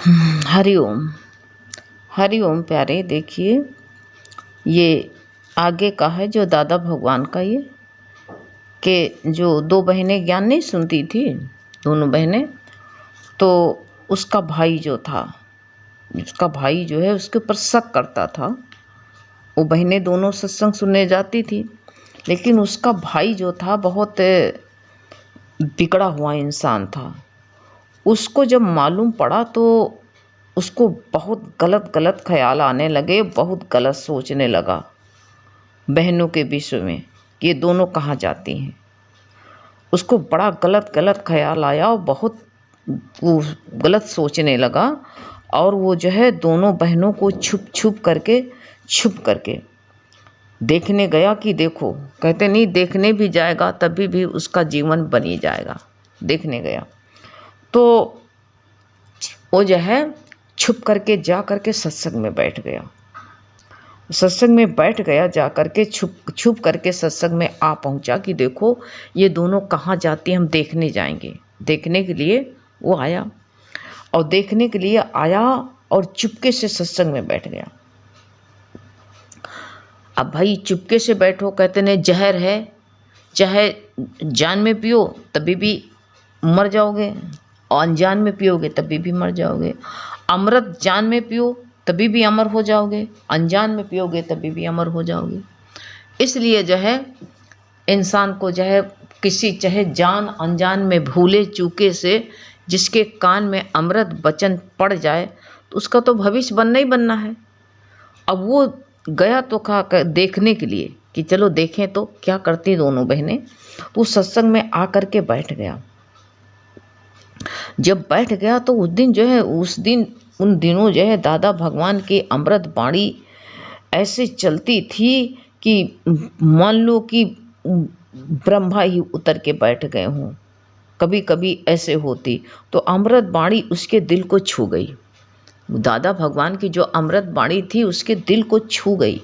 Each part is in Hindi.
हरिओम। हरिओम प्यारे, देखिए ये आगे का है जो दादा भगवान का, ये कि जो दो बहनें ज्ञान नहीं सुनती थी, दोनों बहनें, तो उसका भाई जो था, उसका भाई जो है उसके ऊपर शक करता था। वो बहनें दोनों सत्संग सुनने जाती थी, लेकिन उसका भाई जो था बहुत बिगड़ा हुआ इंसान था। उसको जब मालूम पड़ा तो उसको बहुत गलत गलत ख्याल आने लगे, बहुत गलत सोचने लगा बहनों के विषय में कि ये दोनों कहाँ जाती हैं। उसको बड़ा गलत गलत ख्याल आया और बहुत वो गलत सोचने लगा, और वो जो है दोनों बहनों को छुप करके देखने गया कि देखो, कहते नहीं देखने भी जाएगा तभी भी उसका जीवन बनी जाएगा। देखने गया तो वो जो है छुप करके जा करके सत्संग में बैठ गया। सत्संग में बैठ गया, जा करके छुप करके सत्संग में आ पहुंचा कि देखो ये दोनों कहाँ जाती हैं, हम देखने जाएंगे। देखने के लिए वो आया, और देखने के लिए आया और चुपके से सत्संग में बैठ गया। अब भाई चुपके से बैठो, कहते ने जहर है, चाहे जान में पियो तभी भी मर जाओगे, और अनजान में पियोगे तभी भी मर जाओगे। अमृत जान में पियो तभी भी अमर हो जाओगे, अनजान में पियोगे तभी भी अमर हो जाओगे। इसलिए जो है इंसान को जो है किसी चाहे जान अनजान में भूले चूके से जिसके कान में अमृत वचन पड़ जाए तो उसका तो भविष्य बनना ही बनना है। अब वो गया तो कहा देखने के लिए कि चलो देखें तो क्या करती दोनों बहनें। तो सत्संग में आकर के बैठ गया। जब बैठ गया तो उस दिन जो है उन दिनों जो है दादा भगवान की अमृत वाणी ऐसे चलती थी कि मान लो कि ब्रह्मा ही उतर के बैठ गए हों। कभी कभी ऐसे होती तो अमृत वाणी उसके दिल को छू गई। दादा भगवान की जो अमृत वाणी थी उसके दिल को छू गई,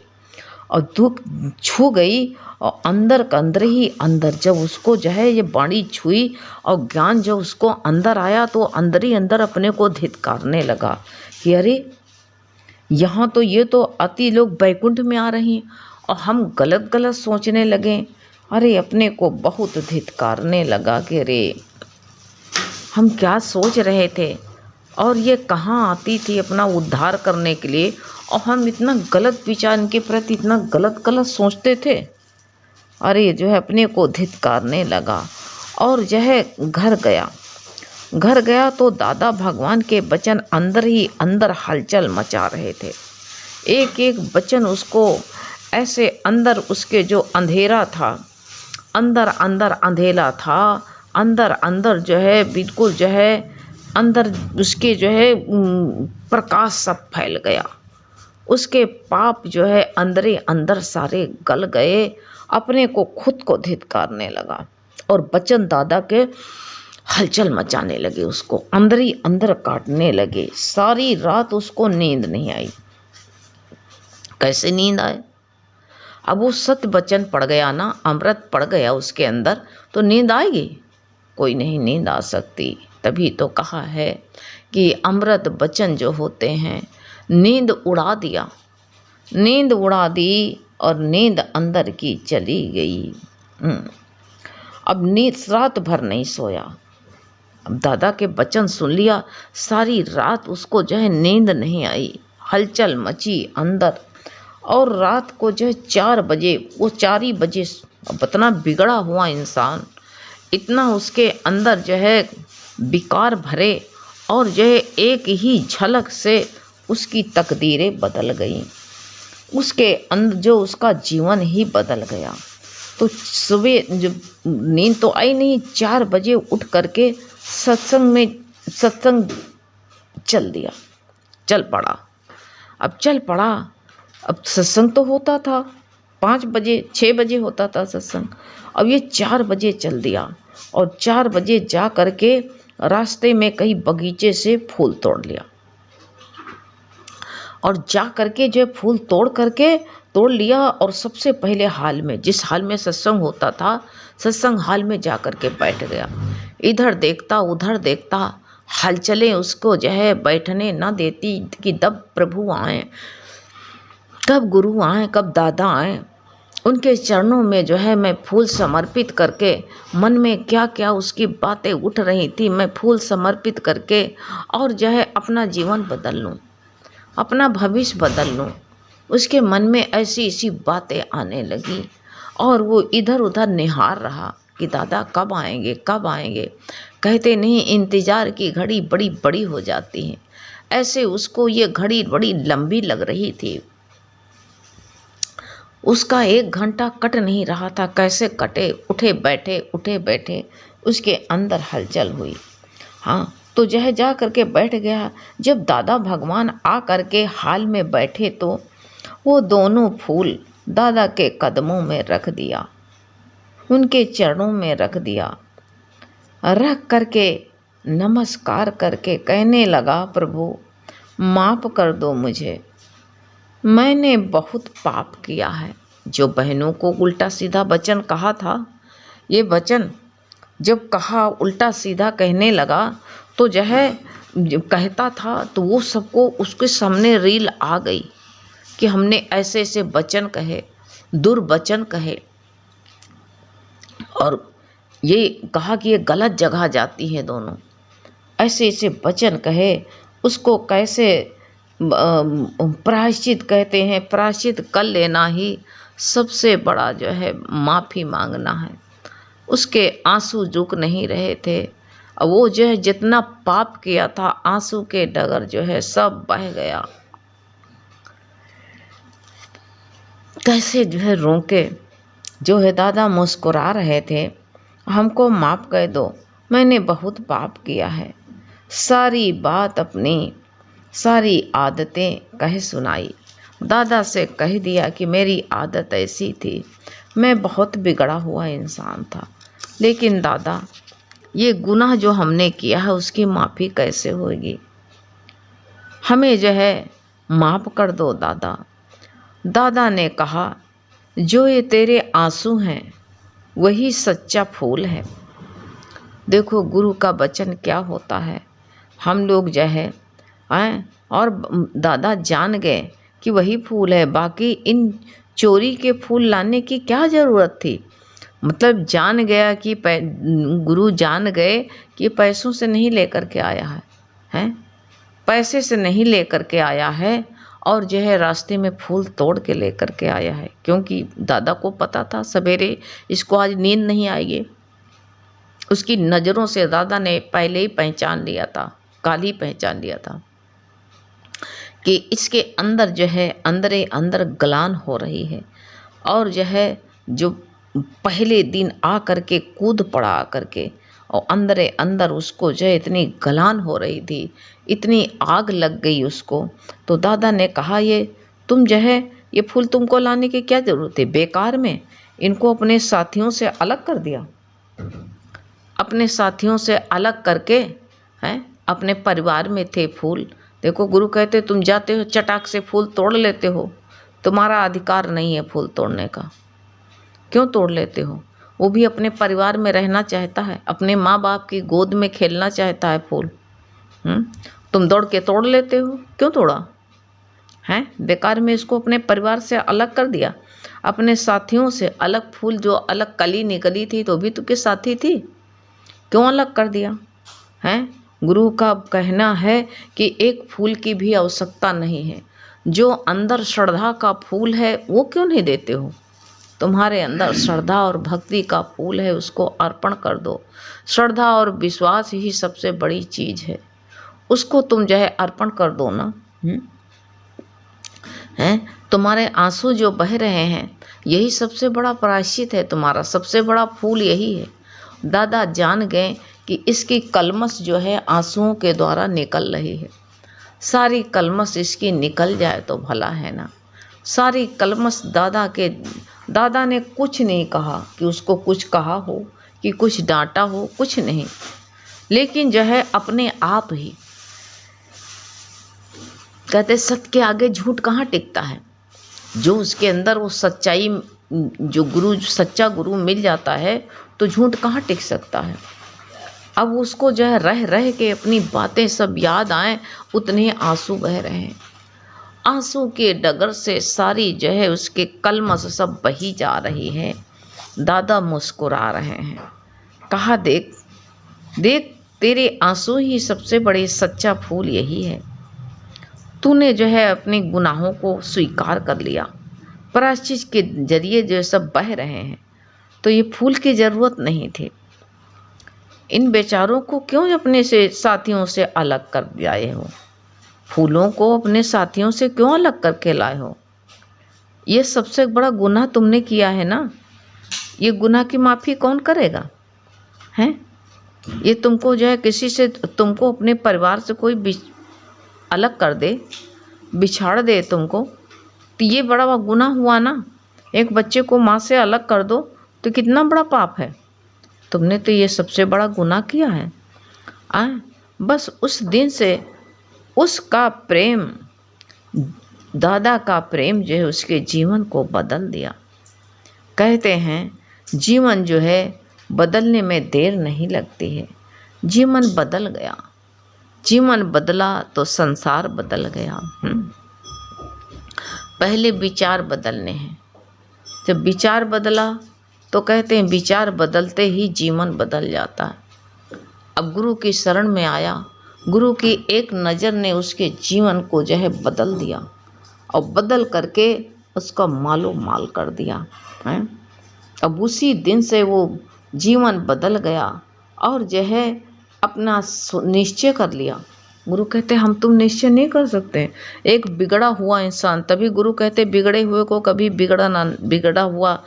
और दुख छू गई, और अंदर का अंदर ही अंदर जब उसको जो है ये वाणी छुई और ज्ञान जब उसको अंदर आया तो अंदर ही अंदर अपने को धिक्कारने लगा कि अरे यहाँ तो ये तो अति लोग बैकुंठ में आ रही हैं और हम गलत गलत सोचने लगे। अरे अपने को बहुत धिक्कारने लगा कि अरे हम क्या सोच रहे थे, और ये कहाँ आती थी अपना उद्धार करने के लिए, और हम इतना गलत विचार इनके प्रति इतना गलत गलत सोचते थे। अरे जो है अपने को धिक्कारने लगा और जो है घर गया तो दादा भगवान के वचन अंदर ही अंदर हलचल मचा रहे थे। एक एक वचन उसको ऐसे अंदर उसके जो अंधेरा था, अंदर अंदर अंधेरा था, अंदर अंदर जो है बिल्कुल जो है अंदर उसके जो है प्रकाश सब फैल गया। उसके पाप जो है अंदर ही अंदर सारे गल गए। अपने को खुद को धिक्कारने लगा और वचन दादा के हलचल मचाने लगे, उसको अंदर ही अंदर काटने लगे। सारी रात उसको नींद नहीं आई। कैसे नींद आए? अब वो सत्य वचन पड़ गया ना, अमृत पड़ गया उसके अंदर, तो नींद आएगी? कोई नहीं नींद आ सकती। तभी तो कहा है कि अमृत वचन जो होते हैं नींद उड़ा दिया, नींद उड़ा दी और नींद अंदर की चली गई। अब नींद रात भर नहीं सोया। अब दादा के वचन सुन लिया, सारी रात उसको जो है नींद नहीं आई, हलचल मची अंदर। और रात को जो है 4 बजे, वो 4 ही बजे, इतना बिगड़ा हुआ इंसान, इतना उसके अंदर जो है विकार भरे, और जो है एक ही झलक से उसकी तकदीरें बदल गईं। उसके अंदर जो उसका जीवन ही बदल गया। तो सुबह जब नींद तो आई नहीं, 4 बजे उठ करके सत्संग चल पड़ा। अब सत्संग तो होता था 5 बजे 6 बजे होता था सत्संग, अब ये 4 बजे चल दिया। और 4 बजे जा करके रास्ते में कहीं बगीचे से फूल तोड़ लिया, और जा करके जो फूल तोड़ लिया, और सबसे पहले हाल में, जिस हाल में सत्संग होता था, सत्संग हाल में जा करके बैठ गया। इधर देखता उधर देखता, हलचलें उसको जो है बैठने न देती कि कब प्रभु आए, कब गुरु आए, कब दादा आए। उनके चरणों में जो है मैं फूल समर्पित करके, मन में क्या क्या उसकी बातें उठ रही थी, मैं फूल समर्पित करके और जो है अपना जीवन बदल लूँ, अपना भविष्य बदल लूँ। उसके मन में ऐसी ऐसी बातें आने लगी और वो इधर उधर निहार रहा कि दादा कब आएंगे, कब आएंगे। कहते नहीं इंतज़ार की घड़ी बड़ी बड़ी हो जाती है, ऐसे उसको ये घड़ी बड़ी लंबी लग रही थी। उसका 1 घंटा कट नहीं रहा था, कैसे कटे। उठे बैठे उसके अंदर हलचल हुई। हाँ, तो यह जा करके बैठ गया। जब दादा भगवान आ करके हाल में बैठे तो वो दोनों फूल दादा के कदमों में रख दिया, उनके चरणों में रख दिया। रख करके नमस्कार करके कहने लगा, प्रभु माफ़ कर दो मुझे, मैंने बहुत पाप किया है। जो बहनों को उल्टा सीधा वचन कहा था, ये वचन जब कहा उल्टा सीधा कहने लगा तो जो है कहता था तो वो सबको उसके सामने रील आ गई कि हमने ऐसे ऐसे वचन कहे, दुर्वचन कहे और ये कहा कि ये गलत जगह जाती है दोनों, ऐसे ऐसे वचन कहे। उसको कैसे प्रायश्चित कहते हैं, प्रायश्चित कर लेना ही सबसे बड़ा जो है माफ़ी मांगना है। उसके आंसू रुक नहीं रहे थे। वो जो है जितना पाप किया था, आंसू के डगर जो है सब बह गया। कैसे जो है रोके, जो है दादा मुस्कुरा रहे थे, हमको माफ़ कर दो, मैंने बहुत पाप किया है। सारी बात अपनी सारी आदतें कह सुनाई। दादा से कह दिया कि मेरी आदत ऐसी थी, मैं बहुत बिगड़ा हुआ इंसान था, लेकिन दादा ये गुनाह जो हमने किया है उसकी माफ़ी कैसे होगी, हमें जो है माफ़ कर दो दादा। दादा ने कहा, जो ये तेरे आंसू हैं वही सच्चा फूल है। देखो गुरु का वचन क्या होता है। हम लोग जो है और दादा जान गए कि वही फूल है, बाकी इन चोरी के फूल लाने की क्या ज़रूरत थी। मतलब जान गया कि गुरु जान गए कि पैसों से नहीं लेकर के आया है, पैसे से नहीं लेकर के आया है और जो है रास्ते में फूल तोड़ के लेकर के आया है, क्योंकि दादा को पता था सवेरे इसको आज नींद नहीं आएगी। उसकी नज़रों से दादा ने पहले ही पहचान लिया था, काल ही पहचान लिया था कि इसके अंदर जो है अंदरे अंदर गलान हो रही है। और जो है जो पहले दिन आ करके कूद पड़ा आ करके और अंदरे अंदर उसको जो है इतनी गलान हो रही थी, इतनी आग लग गई उसको। तो दादा ने कहा, ये तुम जो है ये फूल तुमको लाने की क्या ज़रूरत है, बेकार में इनको अपने साथियों से अलग कर दिया, अपने साथियों से अलग करके हैं, अपने परिवार में थे फूल। देखो गुरु कहते तुम जाते हो चटाक से फूल तोड़ लेते हो, तुम्हारा अधिकार नहीं है फूल तोड़ने का। क्यों तोड़ लेते हो? वो भी अपने परिवार में रहना चाहता है, अपने माँ बाप की गोद में खेलना चाहता है फूल। तुम दौड़ के तोड़ लेते हो, क्यों तोड़ा है? बेकार में इसको अपने परिवार से अलग कर दिया, अपने साथियों से अलग। फूल जो अलग कली निकली थी तो भी तो के साथी थी, क्यों अलग कर दिया है? गुरु का कहना है कि एक फूल की भी आवश्यकता नहीं है, जो अंदर श्रद्धा का फूल है वो क्यों नहीं देते हो? तुम्हारे अंदर श्रद्धा और भक्ति का फूल है, उसको अर्पण कर दो। श्रद्धा और विश्वास ही सबसे बड़ी चीज़ है, उसको तुम जो है अर्पण कर दो ना। हैं, तुम्हारे आंसू जो बह रहे हैं यही सबसे बड़ा प्रायश्चित है, तुम्हारा सबसे बड़ा फूल यही है। दादा जान गए कि इसकी कलमश जो है आंसुओं के द्वारा निकल रही है। सारी कलमश इसकी निकल जाए तो भला है ना। सारी कलमश दादा ने कुछ नहीं कहा कि उसको कुछ कहा हो कि कुछ डांटा हो, कुछ नहीं। लेकिन जो है अपने आप ही कहते सत्य के आगे झूठ कहाँ टिकता है। जो उसके अंदर वो सच्चाई, जो सच्चा गुरु मिल जाता है तो झूठ कहाँ टिक सकता है। अब उसको जो है रह रह के अपनी बातें सब याद आए, उतने आंसू बह रहे हैं। आंसू के डगर से सारी जो है उसके कलमस सब बही जा रही है। दादा मुस्कुरा रहे हैं, कहा देख देख, तेरे आंसू ही सबसे बड़े सच्चा फूल यही है। तूने जो है अपने गुनाहों को स्वीकार कर लिया, प्रायश्चित के जरिए जो सब बह रहे हैं, तो ये फूल की जरूरत नहीं थी। इन बेचारों को क्यों अपने से साथियों से अलग कर लाए हो? फूलों को अपने साथियों से क्यों अलग करके लाए हो? ये सबसे बड़ा गुनाह तुमने किया है ना। ये गुनाह की माफ़ी कौन करेगा? हैं? ये तुमको जो है किसी से, तुमको अपने परिवार से कोई अलग कर दे, बिछाड़ दे तुमको, तो ये बड़ा गुनाह हुआ ना। एक बच्चे को माँ से अलग कर दो तो कितना बड़ा पाप है। तुमने तो ये सबसे बड़ा गुनाह किया है। बस उस दिन से उसका प्रेम, दादा का प्रेम जो है उसके जीवन को बदल दिया। कहते हैं जीवन जो है बदलने में देर नहीं लगती है। जीवन बदल गया, जीवन बदला तो संसार बदल गया। पहले विचार बदलने हैं। जब विचार बदला तो कहते हैं विचार बदलते ही जीवन बदल जाता है। अब गुरु की शरण में आया, गुरु की एक नज़र ने उसके जीवन को जो है बदल दिया और बदल करके उसका मालो माल कर दिया है। अब उसी दिन से वो जीवन बदल गया और जो है अपना निश्चय कर लिया। गुरु कहते हम तुम निश्चय नहीं कर सकते। एक बिगड़ा हुआ इंसान, तभी गुरु कहते बिगड़े हुए को कभी बिगड़ा हुआ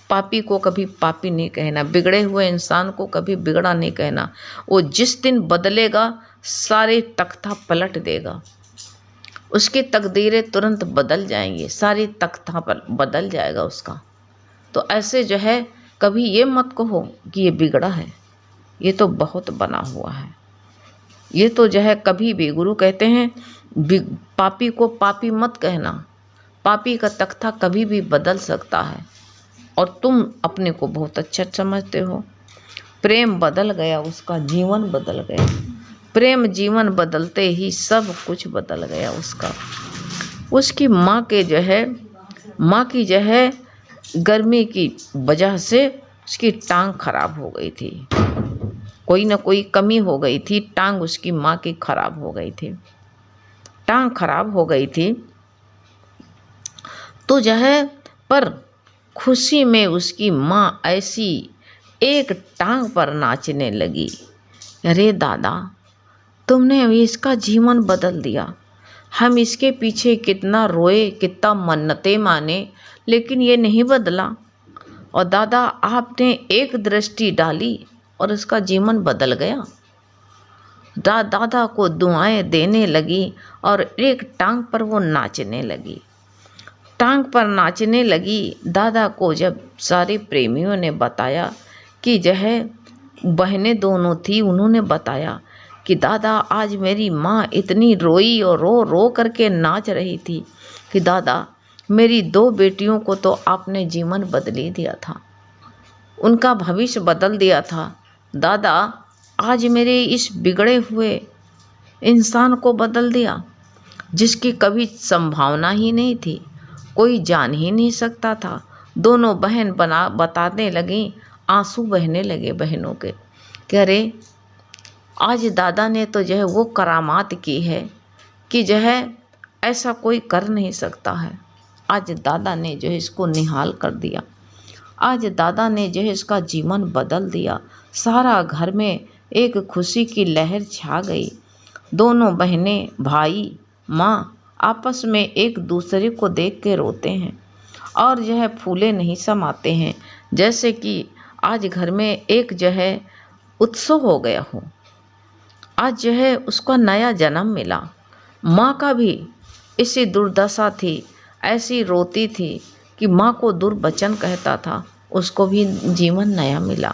पापी को कभी पापी नहीं कहना, बिगड़े हुए इंसान को कभी बिगड़ा नहीं कहना। वो जिस दिन बदलेगा सारे तख्ता पलट देगा, उसकी तकदीरें तुरंत बदल जाएंगी, सारी तख्ता पर बदल जाएगा उसका। तो ऐसे जो है कभी ये मत कहो कि ये बिगड़ा है, ये तो बहुत बना हुआ है। ये तो जो है कभी भी गुरु कहते हैं पापी को पापी मत कहना, पापी का तख्ता कभी भी बदल सकता है और तुम अपने को बहुत अच्छा समझते हो। प्रेम बदल गया, उसका जीवन बदल गया। प्रेम जीवन बदलते ही सब कुछ बदल गया उसका। उसकी माँ की जो है गर्मी की वजह से उसकी टांग खराब हो गई थी, कोई ना कोई कमी हो गई थी, टांग उसकी माँ की खराब हो गई थी। टांग खराब हो गई थी तो जो है पर खुशी में उसकी माँ ऐसी एक टांग पर नाचने लगी, अरे दादा तुमने इसका जीवन बदल दिया। हम इसके पीछे कितना रोए, कितना मन्नतें माने, लेकिन ये नहीं बदला। और दादा आपने एक दृष्टि डाली और उसका जीवन बदल गया। दादा को दुआएं देने लगी और एक टांग पर वो नाचने लगी। टांग पर नाचने लगी। दादा को जब सारे प्रेमियों ने बताया कि जो है बहनें दोनों थी, उन्होंने बताया कि दादा आज मेरी माँ इतनी रोई और रो रो करके नाच रही थी कि दादा मेरी 2 बेटियों को तो आपने जीवन बदली दिया था, उनका भविष्य बदल दिया था। दादा आज मेरे इस बिगड़े हुए इंसान को बदल दिया, जिसकी कभी संभावना ही नहीं थी, कोई जान ही नहीं सकता था। दोनों बहन बताने लगी, आंसू बहने लगे बहनों के कि अरे आज दादा ने तो जो है वो करामात की है कि जो है ऐसा कोई कर नहीं सकता है। आज दादा ने जो है इसको निहाल कर दिया, आज दादा ने जो है इसका जीवन बदल दिया। सारा घर में एक खुशी की लहर छा गई। दोनों बहनें, भाई, माँ आपस में एक दूसरे को देख के रोते हैं और जो है फूले नहीं समाते हैं, जैसे कि आज घर में एक जो है उत्सव हो गया हो। आज जो है उसका नया जन्म मिला। माँ का भी इसी दुर्दशा थी, ऐसी रोती थी कि माँ को दुर्वचन कहता था, उसको भी जीवन नया मिला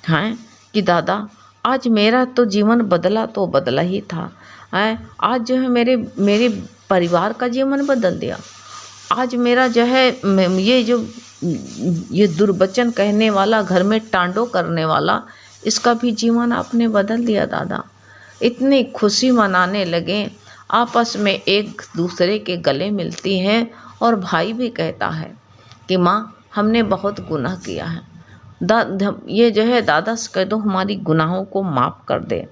है कि दादा आज मेरा तो जीवन बदला तो बदला ही था है। आज जो है मेरे परिवार का जीवन बदल दिया। आज मेरा जो है ये दुर्वचन कहने वाला, घर में टांडो करने वाला, इसका भी जीवन आपने बदल दिया दादा। इतनी खुशी मनाने लगे, आपस में एक दूसरे के गले मिलती हैं और भाई भी कहता है कि माँ हमने बहुत गुनाह किया है, ये जो है दादा से कह दो हमारी गुनाहों को माफ़ कर दे।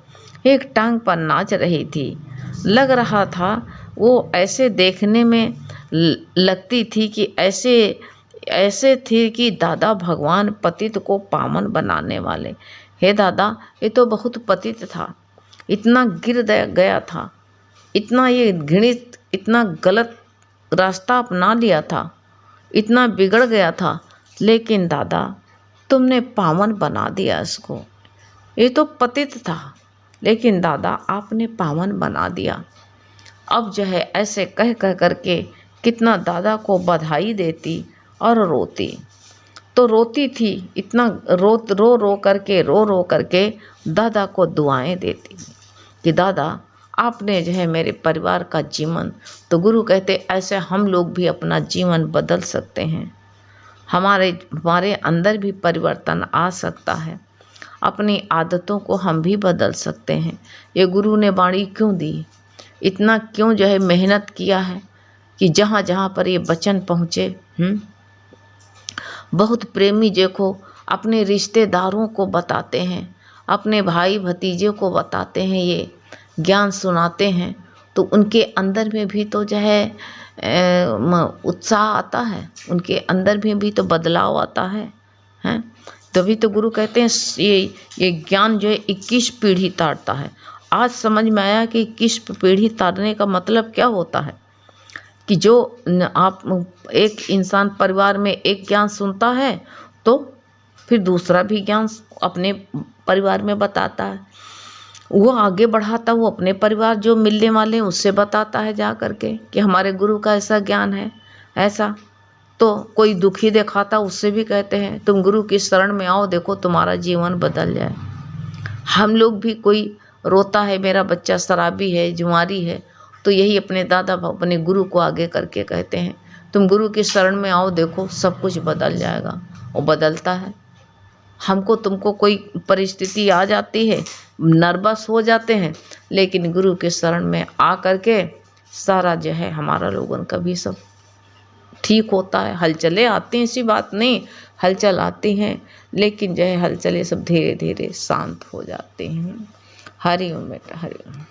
एक टांग पर नाच रही थी, लग रहा था वो ऐसे देखने में लगती थी कि ऐसे थी कि दादा भगवान पतित को पावन बनाने वाले। हे दादा, ये तो बहुत पतित था, इतना गिर गया था, इतना ये घृणित, इतना गलत रास्ता अपना लिया था, इतना बिगड़ गया था, लेकिन दादा तुमने पावन बना दिया इसको। ये तो पतित था, लेकिन दादा आपने पावन बना दिया। अब जो है ऐसे कह करके कितना दादा को बधाई देती और रोती। तो रोती थी, इतना रो करके दादा को दुआएं देती कि दादा आपने जो है मेरे परिवार का जीवन, तो गुरु कहते ऐसे हम लोग भी अपना जीवन बदल सकते हैं, हमारे अंदर भी परिवर्तन आ सकता है, अपनी आदतों को हम भी बदल सकते हैं। ये गुरु ने वाणी क्यों दी, इतना क्यों जो है मेहनत किया है कि जहाँ जहाँ पर ये वचन पहुँचे। बहुत प्रेमी देखो अपने रिश्तेदारों को बताते हैं, अपने भाई भतीजे को बताते हैं, ये ज्ञान सुनाते हैं, तो उनके अंदर में भी तो जो है उत्साह आता है, उनके अंदर में भी तो बदलाव आता है, हैं। तभी तो गुरु कहते हैं ये ज्ञान जो है 21 पीढ़ी तारता है। आज समझ में आया कि 21 पीढ़ी तारने का मतलब क्या होता है, कि जो आप एक इंसान परिवार में एक ज्ञान सुनता है तो फिर दूसरा भी ज्ञान अपने परिवार में बताता है, वो आगे बढ़ाता, वो अपने परिवार जो मिलने वाले हैं उससे बताता है जा करके कि हमारे गुरु का ऐसा ज्ञान है ऐसा। तो कोई दुखी दिखाता, उससे भी कहते हैं तुम गुरु की शरण में आओ, देखो तुम्हारा जीवन बदल जाए। हम लोग भी, कोई रोता है मेरा बच्चा शराबी है, जुआरी है, तो यही अपने दादा अपने गुरु को आगे करके कहते हैं तुम गुरु की शरण में आओ, देखो सब कुछ बदल जाएगा। वो बदलता है। हमको तुमको कोई परिस्थिति आ जाती है, नर्वस हो जाते हैं, लेकिन गुरु के शरण में आ करके सारा जो है हमारा लोगों का भी सब ठीक होता है। हलचलें आती हैं, ऐसी बात नहीं, हलचल आती हैं, लेकिन जो है हलचलें सब धीरे धीरे शांत हो जाती हैं। हरि ओम बेटा, हरि ओम।